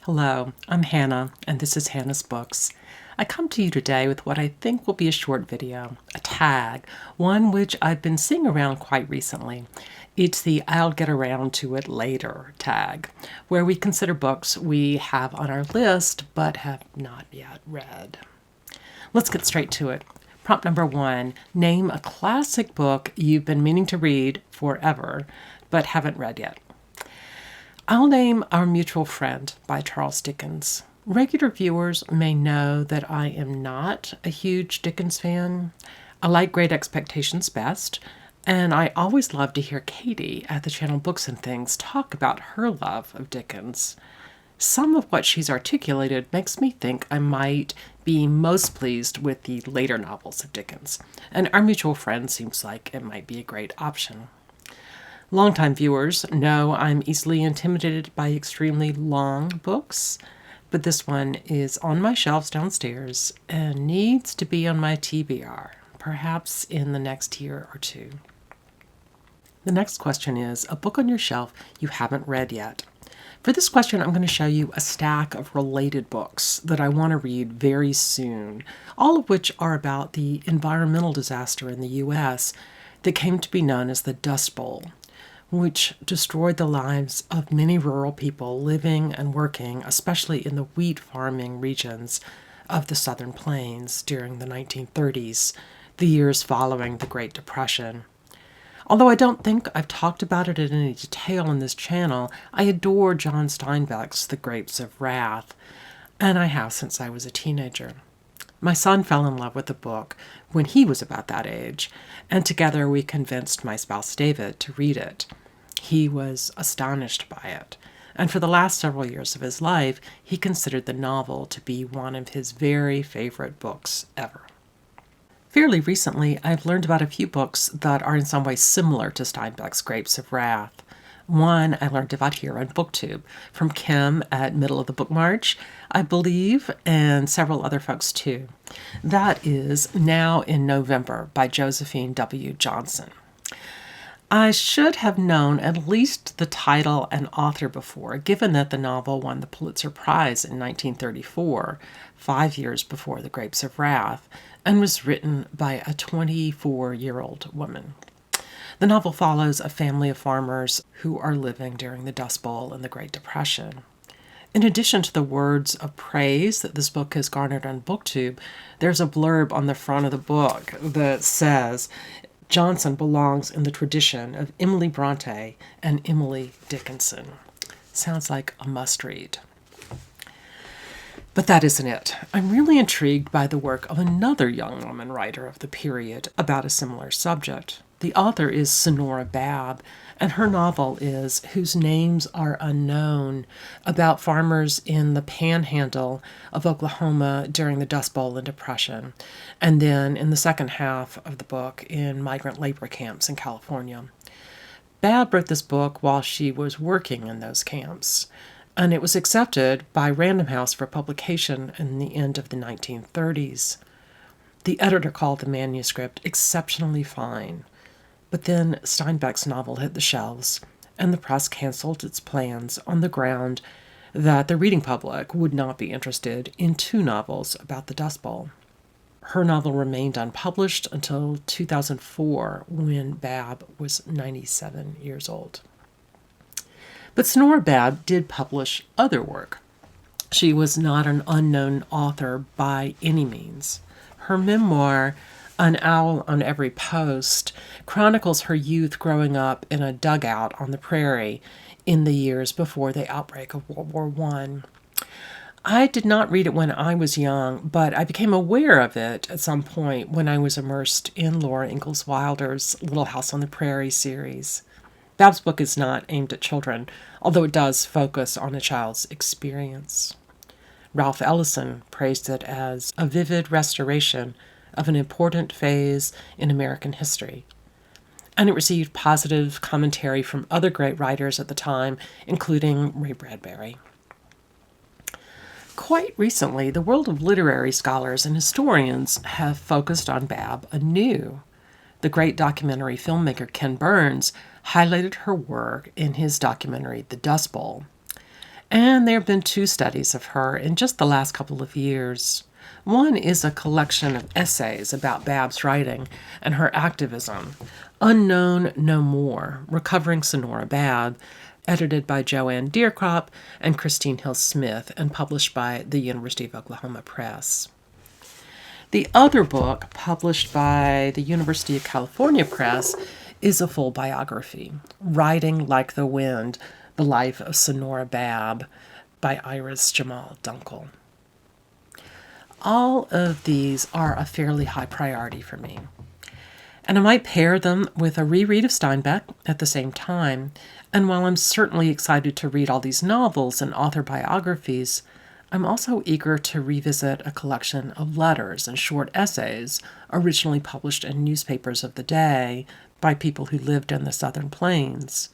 Hello, I'm Hannah, and this is Hannah's Books. I come to you today with what I think will be a short video, a tag, one which I've been seeing around quite recently. It's the I'll get around to it later tag, where we consider books we have on our list but have not yet read. Let's get straight to it. Prompt number 1, name a classic book you've been meaning to read forever but haven't read yet. I'll name Our Mutual Friend by Charles Dickens. Regular viewers may know that I am not a huge Dickens fan. I like Great Expectations best, and I always love to hear Katie at the channel Books and Things talk about her love of Dickens. Some of what she's articulated makes me think I might be most pleased with the later novels of Dickens, and Our Mutual Friend seems like it might be a great option. Longtime viewers know I'm easily intimidated by extremely long books, but this one is on my shelves downstairs and needs to be on my TBR, perhaps in the next year or two. The next question is a book on your shelf you haven't read yet. For this question, I'm going to show you a stack of related books that I want to read very soon, all of which are about the environmental disaster in the U.S. that came to be known as the Dust Bowl, which destroyed the lives of many rural people living and working, especially in the wheat farming regions of the Southern Plains during the 1930s, the years following the Great Depression. Although I don't think I've talked about it in any detail on this channel, I adore John Steinbeck's The Grapes of Wrath, and I have since I was a teenager. My son fell in love with the book when he was about that age, and together we convinced my spouse David to read it. He was astonished by it, and for the last several years of his life, he considered the novel to be one of his very favorite books ever. Fairly recently, I've learned about a few books that are in some way similar to Steinbeck's Grapes of Wrath. One I learned about here on Booktube from Kim at Middle of the Book March, I believe, and several other folks too. That is Now in November by Josephine W. Johnson. I should have known at least the title and author before, given that the novel won the Pulitzer Prize in 1934, 5 years before The Grapes of Wrath, and was written by a 24-year-old woman. The novel follows a family of farmers who are living during the Dust Bowl and the Great Depression. In addition to the words of praise that this book has garnered on Booktube, there's a blurb on the front of the book that says, Johnson belongs in the tradition of Emily Bronte and Emily Dickinson. Sounds like a must-read. But that isn't it. I'm really intrigued by the work of another young woman writer of the period about a similar subject. The author is Sonora Babb, and her novel is Whose Names Are Unknown, about farmers in the panhandle of Oklahoma during the Dust Bowl and Depression, and then in the second half of the book in migrant labor camps in California. Babb wrote this book while she was working in those camps, and it was accepted by Random House for publication in the end of the 1930s. The editor called the manuscript exceptionally fine. But then Steinbeck's novel hit the shelves, and the press canceled its plans on the ground that the reading public would not be interested in two novels about the Dust Bowl. Her novel remained unpublished until 2004, when Babb was 97 years old. But Sonora Babb did publish other work. She was not an unknown author by any means. Her memoir, An Owl on Every Post, chronicles her youth growing up in a dugout on the prairie in the years before the outbreak of World War I. I did not read it when I was young, but I became aware of it at some point when I was immersed in Laura Ingalls Wilder's Little House on the Prairie series. Babb's book is not aimed at children, although it does focus on a child's experience. Ralph Ellison praised it as a vivid restoration of an important phase in American history. And it received positive commentary from other great writers at the time, including Ray Bradbury. Quite recently, the world of literary scholars and historians have focused on Babb anew. The great documentary filmmaker Ken Burns highlighted her work in his documentary The Dust Bowl. And there have been 2 studies of her in just the last couple of years. One is a collection of essays about Bab's writing and her activism, Unknown No More, Recovering Sonora Bab, edited by Joanne Deercrop and Christine Hill Smith and published by the University of Oklahoma Press. The other book, published by the University of California Press, is a full biography, Riding Like the Wind, The Life of Sonora Bab, by Iris Jamal Dunkel. All of these are a fairly high priority for me. And I might pair them with a reread of Steinbeck at the same time. And while I'm certainly excited to read all these novels and author biographies, I'm also eager to revisit a collection of letters and short essays originally published in newspapers of the day by people who lived in the Southern Plains,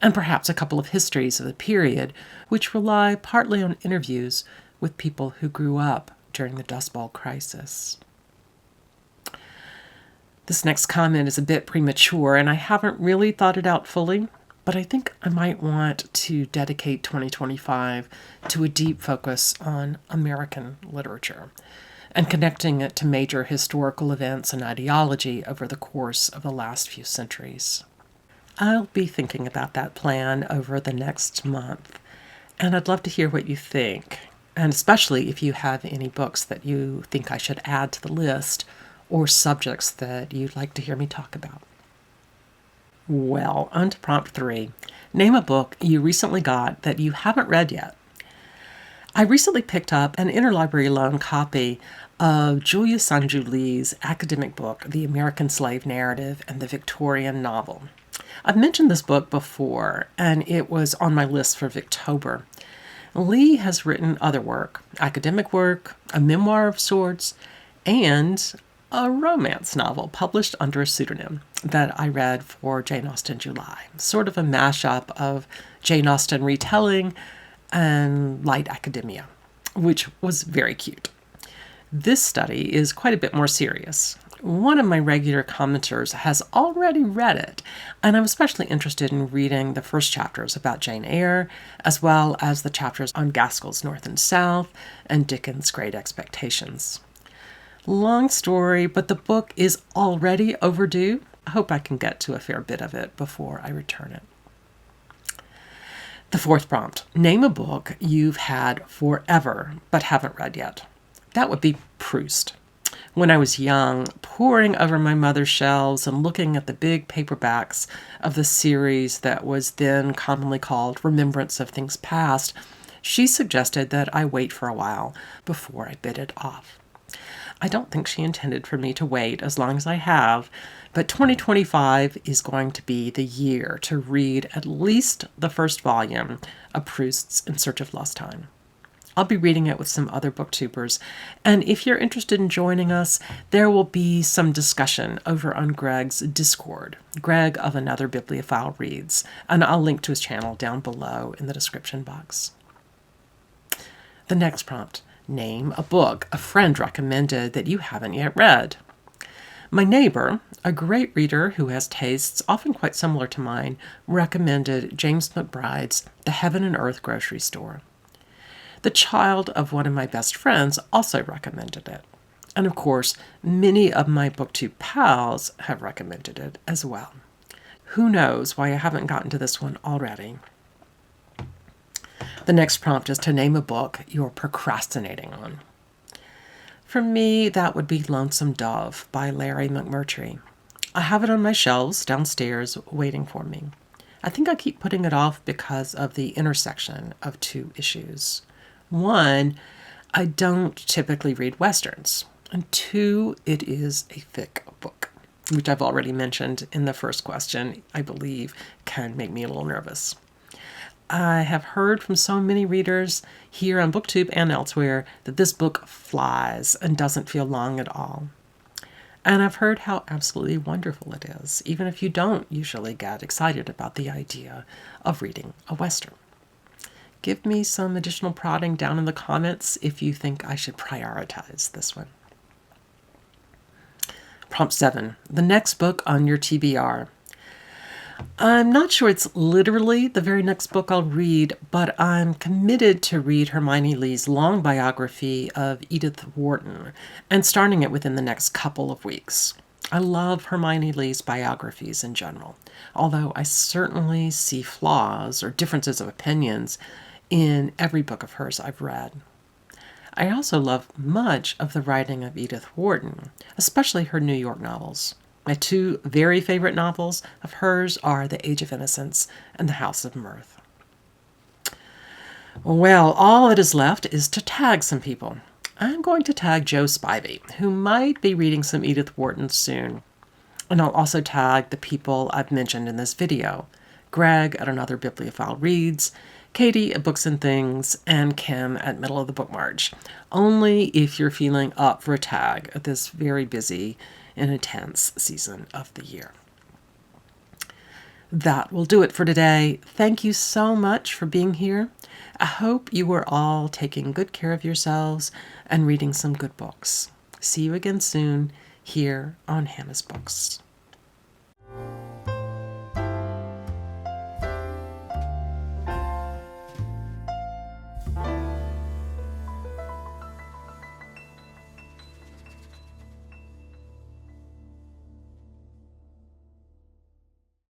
and perhaps a couple of histories of the period which rely partly on interviews with people who grew up during the Dust Bowl crisis. This next comment is a bit premature, and I haven't really thought it out fully, but I think I might want to dedicate 2025 to a deep focus on American literature and connecting it to major historical events and ideology over the course of the last few centuries. I'll be thinking about that plan over the next month, and I'd love to hear what you think, and especially if you have any books that you think I should add to the list or subjects that you'd like to hear me talk about. Well, on to prompt 3. Name a book you recently got that you haven't read yet. I recently picked up an interlibrary loan copy of Julia Sanju Lee's academic book, The American Slave Narrative and the Victorian Novel. I've mentioned this book before, and it was on my list for Victober. Lee has written other work, academic work, a memoir of sorts, and a romance novel published under a pseudonym that I read for Jane Austen July, sort of a mashup of Jane Austen retelling and light academia, which was very cute. This study is quite a bit more serious. One of my regular commenters has already read it, and I'm especially interested in reading the first chapters about Jane Eyre, as well as the chapters on Gaskell's North and South and Dickens' Great Expectations. Long story, but the book is already overdue. I hope I can get to a fair bit of it before I return it. The 4th prompt. Name a book you've had forever but haven't read yet. That would be Proust. When I was young, poring over my mother's shelves and looking at the big paperbacks of the series that was then commonly called Remembrance of Things Past, she suggested that I wait for a while before I bit it off. I don't think she intended for me to wait as long as I have, but 2025 is going to be the year to read at least the first volume of Proust's In Search of Lost Time. I'll be reading it with some other booktubers, and if you're interested in joining us, there will be some discussion over on Greg's Discord. Greg of Another Bibliophile Reads, and I'll link to his channel down below in the description box. The next prompt. Name a book a friend recommended that you haven't yet read. My neighbor, a great reader who has tastes often quite similar to mine, recommended James McBride's The Heaven and Earth Grocery Store. The child of one of my best friends also recommended it. And of course, many of my Booktube pals have recommended it as well. Who knows why I haven't gotten to this one already? The next prompt is to name a book you're procrastinating on. For me, that would be Lonesome Dove by Larry McMurtry. I have it on my shelves downstairs waiting for me. I think I keep putting it off because of the intersection of 2 issues. 1, I don't typically read Westerns. And 2, it is a thick book, which I've already mentioned in the first question, I believe can make me a little nervous. I have heard from so many readers here on Booktube and elsewhere that this book flies and doesn't feel long at all. And I've heard how absolutely wonderful it is, even if you don't usually get excited about the idea of reading a Western. Give me some additional prodding down in the comments if you think I should prioritize this one. Prompt 7. The next book on your TBR. I'm not sure it's literally the very next book I'll read, but I'm committed to read Hermione Lee's long biography of Edith Wharton and starting it within the next couple of weeks. I love Hermione Lee's biographies in general, although I certainly see flaws or differences of opinions in every book of hers I've read. I also love much of the writing of Edith Wharton, especially her New York novels. My two very favorite novels of hers are The Age of Innocence and The House of Mirth. Well, all that is left is to tag some people. I'm going to tag Joe Spivey, who might be reading some Edith Wharton soon. And I'll also tag the people I've mentioned in this video. Greg at Another Bibliophile Reads, Katie at Books and Things, and Kim at Middle of the Book March. Only if you're feeling up for a tag at this very busy and intense season of the year. That will do it for today. Thank you so much for being here. I hope you are all taking good care of yourselves and reading some good books. See you again soon here on Hannah's Books.